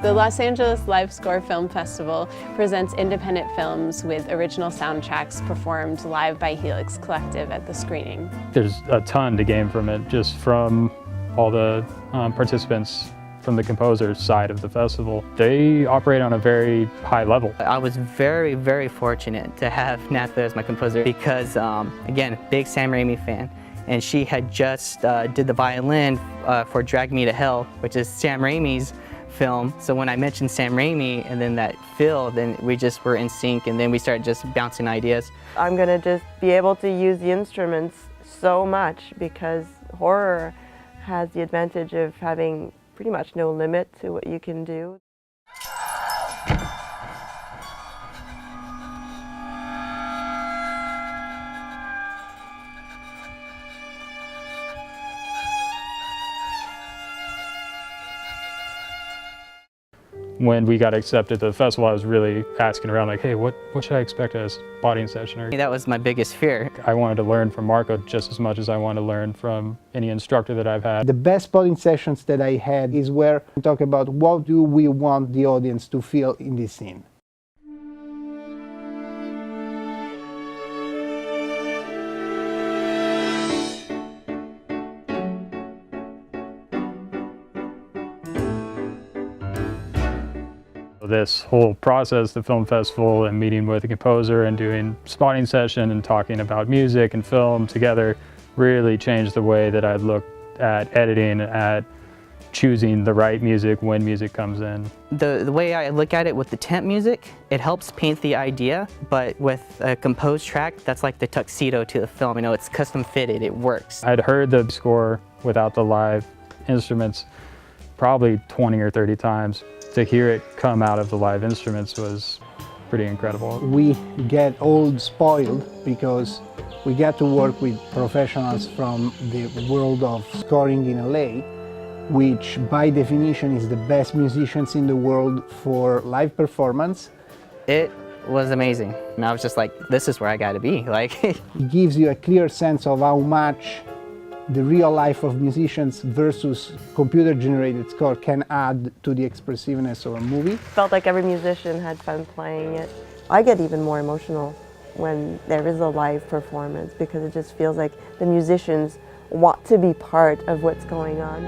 The Los Angeles Live Score Film Festival presents independent films with original soundtracks performed live by Helix Collective at the screening. There's a ton to gain from it, just from all the participants from the composer's side of the festival. They operate on a very high level. I was very, very fortunate to have Nathalie as my composer because, again, big Sam Raimi fan. And she had just did the violin for Drag Me to Hell, which is Sam Raimi's film. So when I mentioned Sam Raimi and then that Phil, then we just were in sync, and then we started just bouncing ideas. I'm gonna just be able to use the instruments so much because horror has the advantage of having pretty much no limit to what you can do. When we got accepted to the festival, I was really asking around like, hey, what should I expect as Bonin session? That was my biggest fear. I wanted to learn from Marco just as much as I wanted to learn from any instructor that I've had. The best Bonin sessions that I had is where we talk about what do we want the audience to feel in this scene. This whole process, the film festival and meeting with the composer and doing spotting session and talking about music and film together really changed the way that I looked at editing, at choosing the right music when music comes in. The way I look at it with the temp music, it helps paint the idea, but with a composed track, that's like the tuxedo to the film. You know, it's custom fitted, it works. I'd heard the score without the live instruments probably 20 or 30 times. To hear it come out of the live instruments was pretty incredible. We get all spoiled because we get to work with professionals from the world of scoring in LA, which by definition is the best musicians in the world for live performance. It was amazing. And I was just like, this is where I gotta be. Like, it gives you a clear sense of how much the real life of musicians versus computer-generated score can add to the expressiveness of a movie. Felt like every musician had fun playing it. I get even more emotional when there is a live performance because it just feels like the musicians want to be part of what's going on.